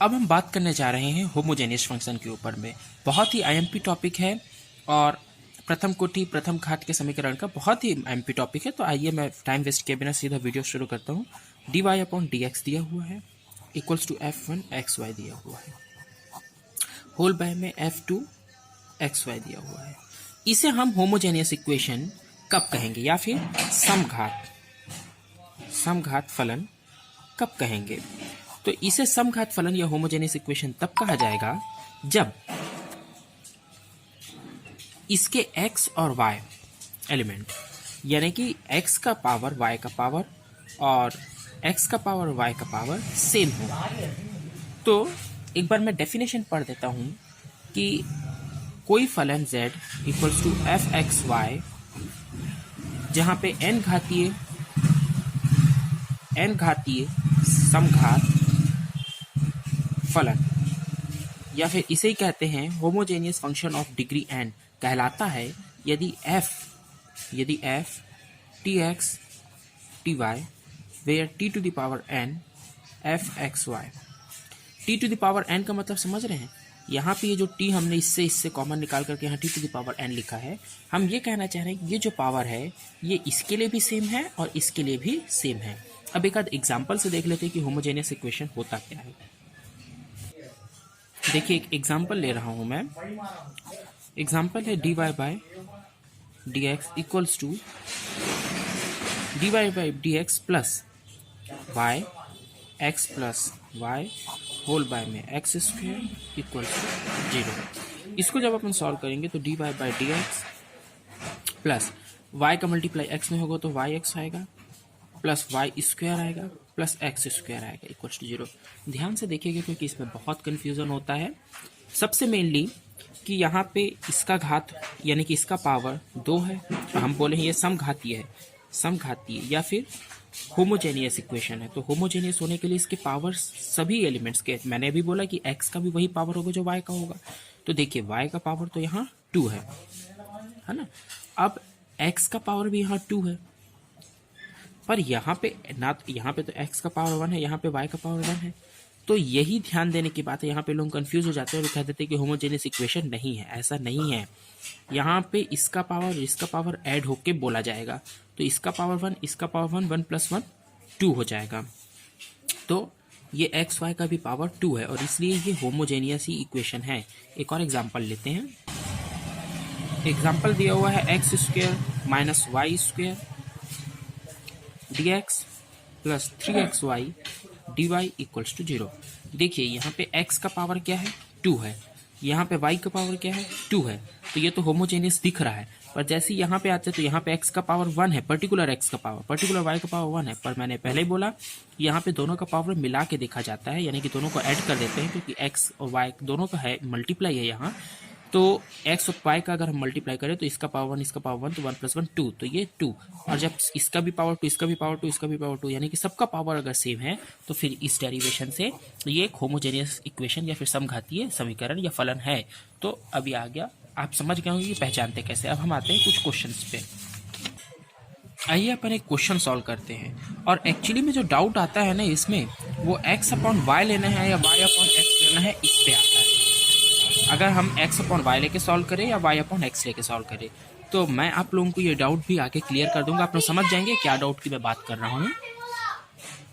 अब हम बात करने जा रहे हैं होमोजेनियस फंक्शन के ऊपर में। बहुत ही आईएमपी टॉपिक है और प्रथम कोटि प्रथम घात के समीकरण का बहुत ही आईएमपी टॉपिक है। तो आइए मैं टाइम वेस्ट किए बिना सीधा वीडियो शुरू करता हूँ। dy/dx दिया हुआ है इक्वल्स टू f1xy दिया हुआ है, होल बाय में f2xy दिया हुआ है। इसे हम होमोजेनियस इक्वेशन कब कहेंगे या फिर समघात फलन कब कहेंगे? तो इसे समघात फलन या होमोजेनियस इक्वेशन तब कहा जाएगा जब इसके x और y एलिमेंट यानी कि x का पावर y का पावर और x का पावर y का पावर सेम हो। तो एक बार मैं डेफिनेशन पढ़ देता हूं कि कोई फलन z इक्वल्स टू f(x,y) जहां पे n घातीय समघात फलन या फिर इसे ही कहते हैं homogeneous function of degree n कहलाता है यदि f tx ty where t to the power n f(x,y). t to the power n का मतलब समझ रहे हैं? यहाँ पे ये जो t हमने इससे कॉमन निकाल करके यहाँ t to the power n लिखा है, हम ये कहना चाह रहे हैं ये जो पावर है ये इसके लिए भी सेम है और इसके लिए भी सेम है। अब एक आध एग्जाम्पल से देख लेते हैं कि होमोजेनियस इक्वेशन होता क्या है। देखिए एक एग्जाम्पल ले रहा हूं मैं। एग्जाम्पल है dy/dx equals to dy/dx plus y x plus y whole by में x स्क्वायर इक्वल्स टू 0। इसको जब अपन सॉल्व करेंगे तो dy/dx प्लस y का मल्टीप्लाई x में होगा तो yx आएगा प्लस y स्क्वायर आएगा प्लस x स्क्वायर आएगा इक्वल्स टू 0। ध्यान से देखिएगा क्योंकि इसमें बहुत कंफ्यूजन होता है। सबसे मेनली कि यहाँ पे इसका घात यानी कि इसका पावर 2 है तो हम बोले हैं ये समघातीय या फिर होमोजेनियस इक्वेशन है। तो होमोजेनियस होने के लिए इसके पावर सभी एलिमेंट्स के, मैंने अभी बोला कि x का भी वही पावर होगा जो y का होगा। तो देखिए y का पावर तो यहाँ 2 है ना। अब x का पावर भी यहाँ 2 है, पर यहाँ पे तो x का पावर 1 है, यहाँ पे y का पावर 1 है। तो यही ध्यान देने की बात है। यहाँ पे लोग कंफ्यूज हो जाते हैं और कह देते हैं कि होमोजेनियस इक्वेशन नहीं है। ऐसा नहीं है। यहाँ पे इसका पावर ऐड होके बोला जाएगा तो इसका पावर 1 इसका पावर 1 + 1 2 हो जाएगा। तो ये एक्स वाई का भी पावर 2 है और इसलिए ये होमोजेनियस ही इक्वेशन है। एक और एग्जाम्पल लेते हैं। एग्जाम्पल दिया हुआ है x² - y² dx plus 3xy dy equals to 0। देखिए यहाँ पे x का पावर क्या है 2 है, यहाँ पे y का पावर क्या है 2 है। तो ये तो होमोजेनियस दिख रहा है, पर जैसे यहाँ पे आते हैं तो यहाँ पे x का पावर 1 है, पर्टिकुलर x का पावर, पर्टिकुलर y का पावर 1 है। पर मैंने पहले ही बोला यहाँ पे दोनों का पावर मिला के देखा जाता है, यानी कि दोनों को ऐड कर देते हैं क्योंकि x और y दोनों का है मल्टीप्लाई है यहाँ। तो x और y का अगर हम मल्टीप्लाई करें तो इसका पावर 1 इसका पावर 1 तो 1 + 1 2, तो ये 2। और जब इसका भी पावर 2 इसका भी पावर 2 इसका भी पावर 2 यानी कि सबका पावर अगर सेम है तो फिर इस डेरिवेशन से ये एक होमोजेनियस इक्वेशन या फिर समघातीय समीकरण या फलन है। तो अभी आ गया, आप समझ गए होंगे कि पहचानते कैसे। अब हम आते हैं कुछ क्वेश्चंस पे। आइए अपन एक क्वेश्चन सॉल्व करते हैं। और एक्चुअली में जो डाउट आता है ना इसमें, वो x/y लेना है या y/x लेना है, इस पे आता है। अगर हम x/y लेके सॉल्व करें या y/x लेके सॉल्व करें, तो मैं आप लोगों को ये डाउट भी आगे क्लियर कर दूंगा। आप लोग समझ जाएंगे क्या डाउट की मैं बात कर रहा हूँ।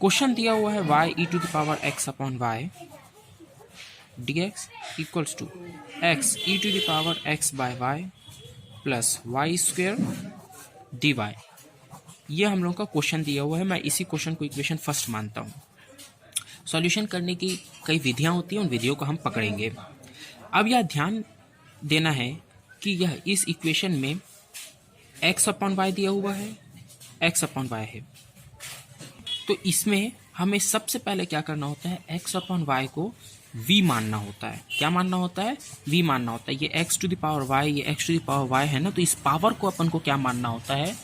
क्वेश्चन दिया हुआ है y(e⁻x/y) dx equals to x(e⁻x/y) plus y² dy। ये हम लोगों का क्वेश्चन दिया हुआ है। मैं इसी क्वेश्चन को इक्वेशन फर्स्ट मानता हूँ। सॉल्यूशन करने की कई विधियाँ होती हैं, उन विधियों को हम पकड़ेंगे। अब यह ध्यान देना है कि यह इस इक्वेशन में x/y दिया हुआ है, x/y है। तो इसमें हमें सबसे पहले क्या करना होता है, x/y को v मानना होता है। क्या मानना होता है? v मानना होता है। ये x⁻y ये x⁻y है ना, तो इस पावर को अपन को क्या मानना होता है,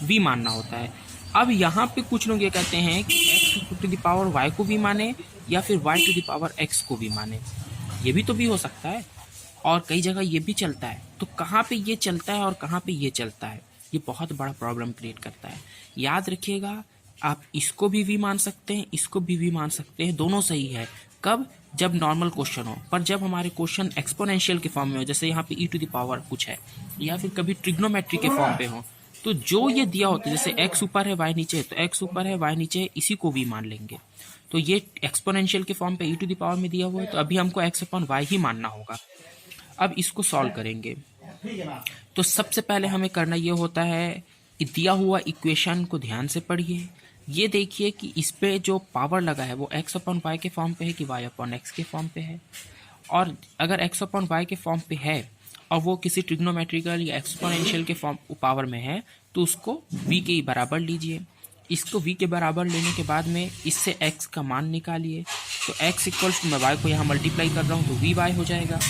v मानना होता है। अब यहाँ पे कुछ लोग ये कहते हैं कि x⁻y को v माने या फिर y⁻x को v माने। ये भी तो भी हो सकता है और कई जगह ये भी चलता है। तो कहाँ पे ये चलता है और कहाँ पे ये चलता है, ये बहुत बड़ा प्रॉब्लम क्रिएट करता है। याद रखिएगा, आप इसको भी मान सकते हैं, इसको भी मान सकते हैं, दोनों सही है। कब? जब नॉर्मल क्वेश्चन हो। पर जब हमारे क्वेश्चन एक्सपोनेंशियल के फॉर्म में हो, जैसे यहाँ पे ई टू द पावर कुछ है, या फिर कभी ट्रिग्नोमेट्री के फॉर्म पे हो, तो जो ये दिया होता है, जैसे एक्स ऊपर है वाई नीचे है, तो एक्स ऊपर है वाई नीचे है, इसी को वी मान लेंगे। तो ये एक्सपोनेंशियल के फॉर्म पे ई टू द पावर में दिया हुआ है, तो अभी हमको एक्स अपॉन वाई ही मानना होगा। अब इसको सॉल्व करेंगे तो सबसे पहले हमें करना ये होता है कि दिया हुआ इक्वेशन को ध्यान से पढ़िए। ये देखिए कि इस पे जो पावर लगा है वो एक्स अपॉन वाई के फॉर्म पे है कि वाई अपॉन एक्स के फॉर्म पे है। और अगर एक्स अपॉन वाई के फॉर्म पे है और वो किसी ट्रिग्नोमेट्रिकल या एक्सपोनेंशियल के फॉर्म पावर में है, तो उसको v के बराबर लीजिए। इसको v के बराबर लेने के बाद में इससे x का मान निकालिए। तो x इक्वल्स टू, मैं y को यहाँ मल्टीप्लाई कर रहा हूँ तो वी वाई हो जाएगा।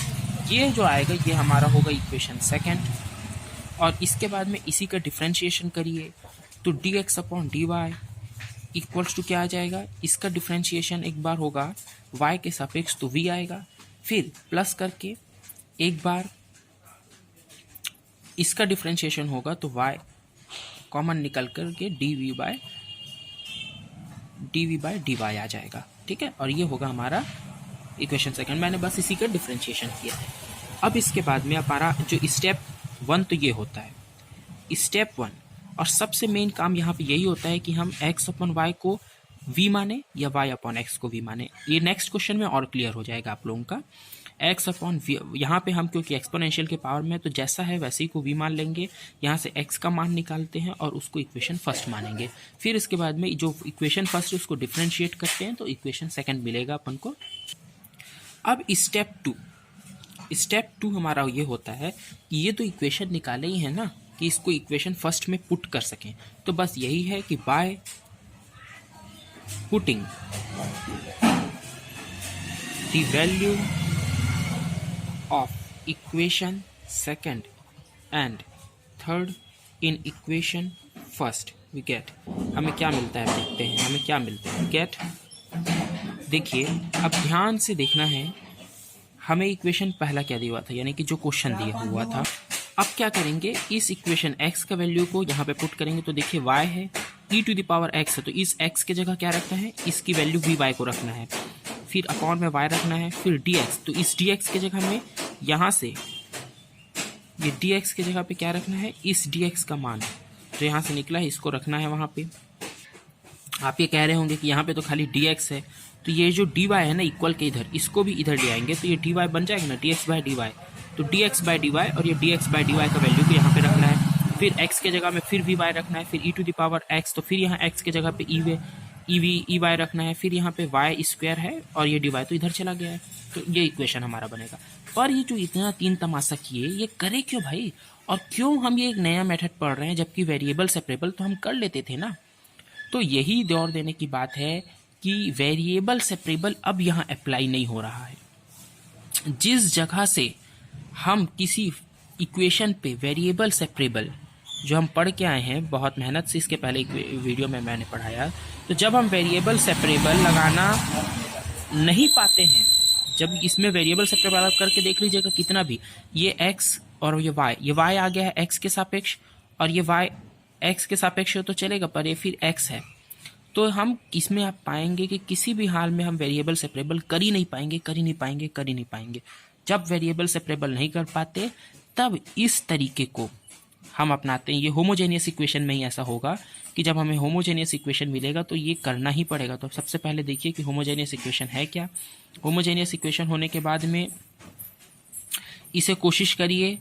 ये जो आएगा ये हमारा होगा इक्वेशन सेकेंड। और इसके बाद में इसी का डिफ्रेंशिएशन करिए, तो d x upon d Y equals to क्या आ जाएगा, इसका डिफ्रेंशिएशन एक बार होगा y के सापेक्ष तो v आएगा, फिर प्लस करके एक बार इसका डिफ्रेंशिएशन होगा तो y कॉमन निकल करके D we by D Y आ जाएगा। ठीक है, और ये होगा हमारा इक्वेशन सेकंड। मैंने बस इसी का डिफ्रेंशिएशन किया है। अब इसके बाद में हमारा जो स्टेप वन तो ये होता है स्टेप वन, और सबसे मेन काम यहाँ पे यही होता है कि हम x अपॉन वाई को v माने या y अपॉन x को v माने। ये नेक्स्ट क्वेश्चन में और क्लियर हो जाएगा आप लोगों का। x अपॉन v, यहाँ पे हम क्योंकि एक्सपोनेंशियल के पावर में तो जैसा है वैसे ही को v मान लेंगे। यहाँ से x का मान निकालते हैं और उसको इक्वेशन फर्स्ट मानेंगे। फिर इसके बाद में जो इक्वेशन फर्स्ट है उसको डिफ्रेंशिएट करते हैं तो इक्वेशन सेकेंड मिलेगा अपन को। अब स्टेप टू हमारा ये होता है कि ये तो इक्वेशन निकाले ही है ना, कि इसको इक्वेशन फर्स्ट में पुट कर सकें। तो बस यही है कि by putting the value of equation second and third in equation first we get, हमें क्या मिलता है देखते हैं। हमें क्या मिलता है गेट, देखिए अब ध्यान से देखना है। हमें इक्वेशन पहला क्या दिया हुआ था, यानी कि जो क्वेश्चन दिया हुआ था। अब क्या करेंगे, इस इक्वेशन x का वैल्यू को यहाँ पे पुट करेंगे। तो देखिए y है, e to the power x है, तो इस x के जगह क्या रखना है, इसकी वैल्यू वी वाई को रखना है। फिर अपॉन में y रखना है, फिर dx, तो इस dx के जगह में यहाँ से ये dx के जगह पे क्या रखना है, इस dx का मान जो यहाँ से निकला है इसको रखना है वहाँ पे। आप ये कह रहे होंगे कि यहाँ पे तो खाली dx है, तो ये जो dy है ना इक्वल के इधर, इसको भी इधर ले आएंगे तो ये dy बन जाएगा ना dx बाय dy। तो dx बाय dy और ये dx बाय dy का वैल्यू को यहाँ पे रखना है। फिर x के जगह में फिर vy रखना है, फिर e to the power x, तो फिर यहाँ x के जगह पे ey रखना है। फिर यहाँ पे y स्क्वायर है और ये dy तो इधर चला गया है। तो ये इक्वेशन हमारा बनेगा। पर ये जो इतना तीन तमाशा किए ये करे क्यों भाई, और क्यों हम ये एक नया मेथड पढ़ रहे हैं, जबकि वेरिएबल सेपरेबल तो हम कर लेते थे ना। तो यही दौर देने की बात है कि वेरिएबल सेपरेबल अब यहाँ अप्लाई नहीं हो रहा है। जिस जगह से हम किसी इक्वेशन पे वेरिएबल सेपरेबल जो हम पढ़ के आए हैं बहुत मेहनत से, इसके पहले एक वीडियो में मैंने पढ़ाया, तो जब हम वेरिएबल सेपरेबल लगाना नहीं पाते हैं, जब इसमें वेरिएबल सेपरेबल आप करके देख लीजिएगा कितना भी, ये x और ये y आ गया है x के सापेक्ष, और ये y x के सापेक्ष तो चलेगा, पर ये फिर x है। तो हम इसमें आप पाएंगे कि किसी भी हाल में हम वेरिएबल सेपरेबल कर ही नहीं पाएंगे। जब वेरिएबल सेपरेबल नहीं कर पाते तब इस तरीके को हम अपनाते हैं। ये होमोजेनियस इक्वेशन में ही ऐसा होगा कि जब हमें होमोजेनियस इक्वेशन मिलेगा तो ये करना ही पड़ेगा। तो सबसे पहले देखिए कि होमोजेनियस इक्वेशन है क्या। होमोजेनियस इक्वेशन होने के बाद में इसे कोशिश करिए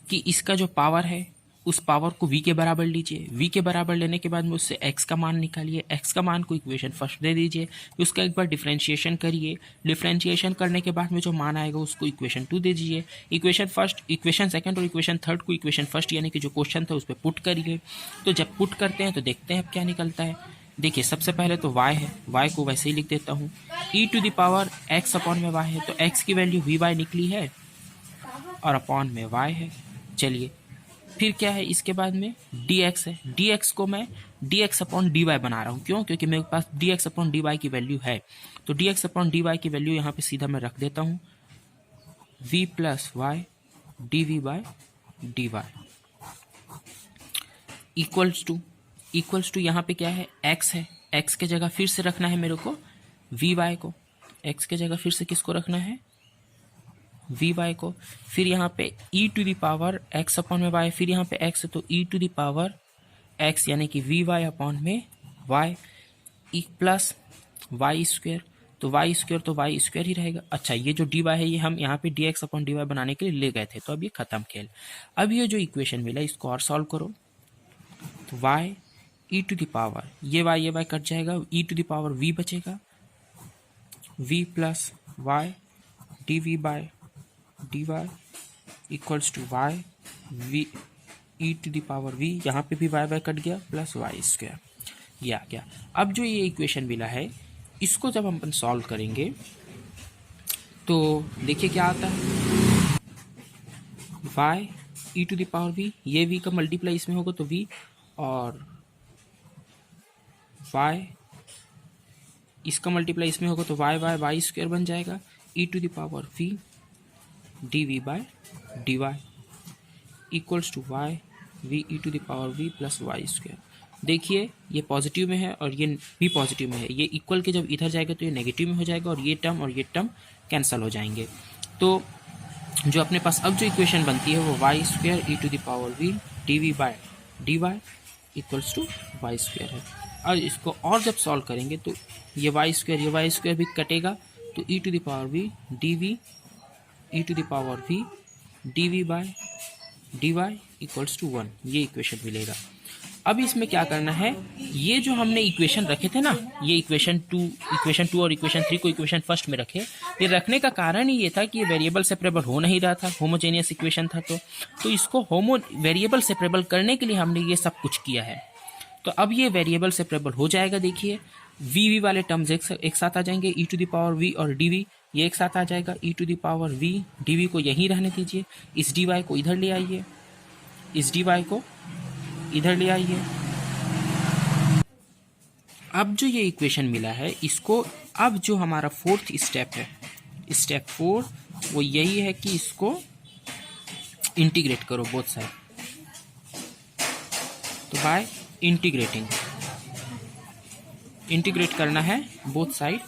कि इसका जो पावर है उस पावर को v के बराबर लीजिए। v के बराबर लेने के बाद में उससे x का मान निकालिए। x का मान को इक्वेशन फर्स्ट दे दीजिए, उसका एक बार डिफरेंशिएशन करिए। डिफरेंशिएशन करने के बाद में जो मान आएगा उसको इक्वेशन टू दे दीजिए। इक्वेशन फर्स्ट, इक्वेशन सेकंड और इक्वेशन थर्ड को इक्वेशन फर्स्ट यानी कि जो क्वेश्चन था उस पर पुट करिए। तो जब पुट करते हैं तो देखते हैं अब क्या निकलता है। देखिए सबसे पहले तो y है, y को वैसे ही लिख देता हूँ। e to the power x upon में y है, तो x की वैल्यू वी वाई निकली है और अपॉन में y है। चलिए फिर क्या है, इसके बाद में dx है। dx को मैं dx अपॉन dy बना रहा हूँ। क्यों? क्योंकि मेरे पास dx अपॉन dy की वैल्यू है। तो dx अपॉन dy की वैल्यू यहाँ पे सीधा मैं रख देता हूँ v plus y dv by dy equals to यहाँ पे क्या है x है। x के जगह फिर से रखना है मेरे को vy को। एक्स के जगह फिर से किसको रखना है, वी वाई को। फिर यहाँ पे E to the power X upon में वाई, फिर यहाँ पे एक्स है तो E to the power X यानी कि वी वाई अपॉन में वाई प्लस वाई स्क्वेयर, तो वाई स्क्वेयर तो वाई स्क्वेयर ही रहेगा। अच्छा, ये जो डी वाई है ये हम यहाँ पे d x upon d y बनाने के लिए ले गए थे, तो अब ये खत्म खेल। अब ये जो इक्वेशन मिला इसको और सॉल्व करो, तो y e to the power ये वाई कट जाएगा, ई टू द पावर वी बचेगा, v plus y d we by D Y equals to why V E to the power v, यहाँ पे भी वाई कट गया, plus Y square, ये आ गया। अब जो ये इक्वेशन मिला है इसको जब हम अपन सॉल्व करेंगे तो देखिए क्या आता है, y e to the power v, ये वी का मल्टीप्लाई इसमें होगा तो वी, और वाई इसका मल्टीप्लाई इसमें होगा तो वाई स्क्वायर बन जाएगा, ई to the power we D we by D Y equals to why V E to the power V plus Y square. देखिए ये पॉजिटिव में है और ये भी पॉजिटिव में है, ये इक्वल के जब इधर जाएगा तो ये नेगेटिव में हो जाएगा और ये टर्म कैंसल हो जाएंगे। तो जो अपने पास अब जो इक्वेशन बनती है वो y square e to the power we D we by D Y equals to y square है। और इसको और जब सॉल्व करेंगे तो ये वाई स्क्वायर भी कटेगा, तो E to the power we D V E to the power we D we by D Y equals to 1, ये इक्वेशन मिलेगा। अब इसमें क्या करना है, ये जो हमने इक्वेशन रखे थे ना, ये इक्वेशन टू और इक्वेशन 3 को इक्वेशन फर्स्ट में रखे, ये रखने का कारण ही ये था कि ये वेरिएबल सेपरेबल हो नहीं रहा था, होमोजेनियस इक्वेशन था, तो इसको वेरिएबल सेपरेबल करने के लिए हमने ये सब कुछ किया है। तो अब ये वेरिएबल सेपरेबल हो जाएगा। देखिए वी वाले टर्म्स एक साथ आ जाएंगे, E to the power V और डी वी ये एक साथ आ जाएगा, ई to the power we D V को यहीं रहने दीजिए, इस डी वाई को इधर ले आइए, इस डी वाई को इधर ले आइए। अब जो ये इक्वेशन मिला है इसको, अब जो हमारा फोर्थ स्टेप है, स्टेप 4 वो यही है कि इसको इंटीग्रेट करो बोथ साइड, तो बाय इंटीग्रेट करना है बोथ साइड।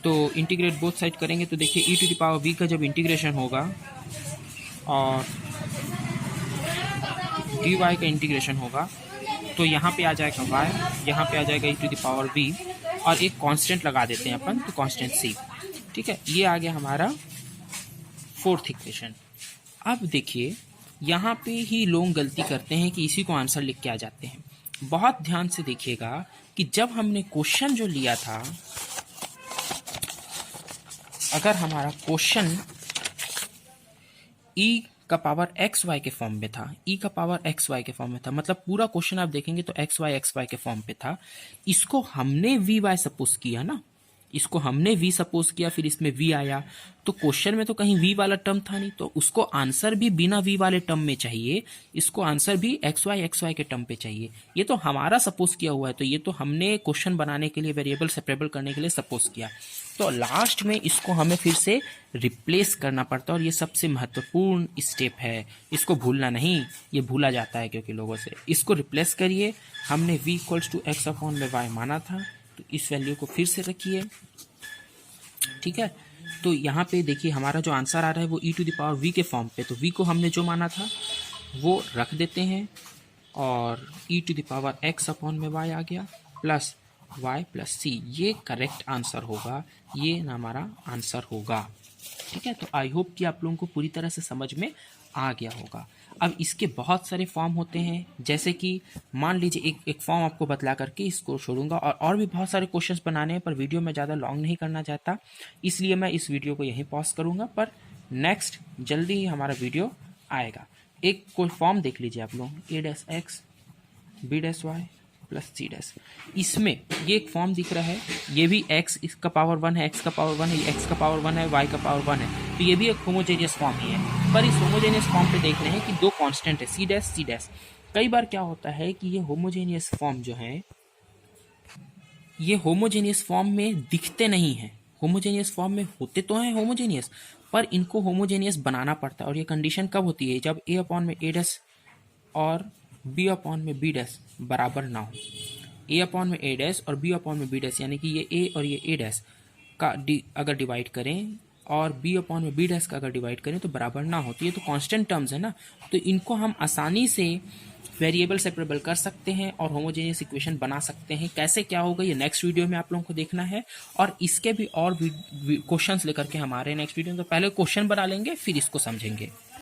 तो इंटीग्रेट बोथ साइड करेंगे तो देखिए ई टू द पावर वी का जब इंटीग्रेशन होगा और डी वाई का इंटीग्रेशन होगा तो यहाँ पे आ जाएगा वाई, यहाँ पे आ जाएगा ई टू द पावर वी, और एक कांस्टेंट लगा देते हैं अपन, तो कांस्टेंट सी। ठीक है, ये आ गया हमारा फोर्थ इक्वेशन। अब देखिए यहाँ पे ही लोग गलती करते हैं कि इसी को आंसर लिख के आ जाते हैं। बहुत ध्यान से देखिएगा कि जब हमने क्वेश्चन जो लिया था, अगर हमारा क्वेश्चन ई का पावर एक्स वाई के फॉर्म में था, ई का पावर एक्स वाई के फॉर्म में था, मतलब पूरा क्वेश्चन आप देखेंगे तो एक्स वाई के फॉर्म पे था, इसको हमने वी वाई सपोज किया ना, इसको हमने वी सपोज किया, फिर इसमें वी आया, तो क्वेश्चन में तो कहीं वी वाला टर्म था नहीं, तो उसको आंसर भी बिना वी वाले टर्म में चाहिए, इसको आंसर भी एक्स वाई के टर्म पे चाहिए। ये तो हमारा सपोज किया हुआ है, तो ये तो हमने क्वेश्चन बनाने के लिए, वेरिएबल सेपरेबल करने के लिए सपोज किया, तो लास्ट में इसको हमें फिर से रिप्लेस करना पड़ता है, और ये सबसे महत्वपूर्ण स्टेप है, इसको भूलना नहीं, ये भूला जाता है क्योंकि लोगों से। इसको रिप्लेस करिए, हमने v equals to x upon में वाई माना था, तो इस वैल्यू को फिर से रखिए। ठीक है, तो यहाँ पे देखिए हमारा जो आंसर आ रहा है वो ई टू द पावर वी के फॉर्म पे, तो v को हमने जो माना था वो रख देते हैं, और E to the power X upon में वाई आ गया, प्लस y प्लस सी, ये करेक्ट आंसर होगा, ये हमारा आंसर होगा। ठीक है, तो आई होप कि आप लोगों को पूरी तरह से समझ में आ गया होगा। अब इसके बहुत सारे फॉर्म होते हैं, जैसे कि मान लीजिए एक फॉर्म आपको बतला करके इसको छोड़ूंगा, और भी बहुत सारे क्वेश्चंस बनाने हैं, पर वीडियो में ज़्यादा लॉन्ग नहीं करना चाहता, इसलिए मैं इस वीडियो को यहीं पॉज करूंगा, पर नेक्स्ट जल्दी ही हमारा वीडियो आएगा। एक कोई फॉर्म देख लीजिए आप लोग, A dash X B dash Y plus C dash, इसमें ये एक फॉर्म दिख रहा है, ये भी x इसका पावर 1 है, x का पावर 1 है, x का पावर 1 है, y का पावर 1 है, तो ये भी एक होमोजेनियस फॉर्म ही है। पर इस होमोजेनियस फॉर्म पे देख रहे हैं कि दो कांस्टेंट है, सी डैश। कई बार क्या होता है कि ये होमोजेनियस फॉर्म जो है, ये होमोजेनियस फॉर्म में दिखते नहीं हैं, होमोजेनियस फॉर्म में होते तो हैं होमोजेनियस, पर इनको होमोजेनियस बनाना पड़ता है, और ये कंडीशन कब होती है, जब a अपॉन में a डैश और b अपॉन में b डैश बराबर ना हो। a अपॉन में a डैश और b अपॉन में b डैश, यानी कि ये a और ये a डैश का डी अगर डिवाइड करें और बी अपॉन में बी डैश का अगर डिवाइड करें तो बराबर ना हो, तो ये तो कांस्टेंट टर्म्स है ना, तो इनको हम आसानी से वेरिएबल सेपरेबल कर सकते हैं और होमोजेनियस इक्वेशन बना सकते हैं। कैसे क्या होगा ये नेक्स्ट वीडियो में आप लोगों को देखना है, और इसके भी और क्वेश्चंस लेकर के हमारे नेक्स्ट वीडियो में, तो पहले क्वेश्चन बना लेंगे फिर इसको समझेंगे।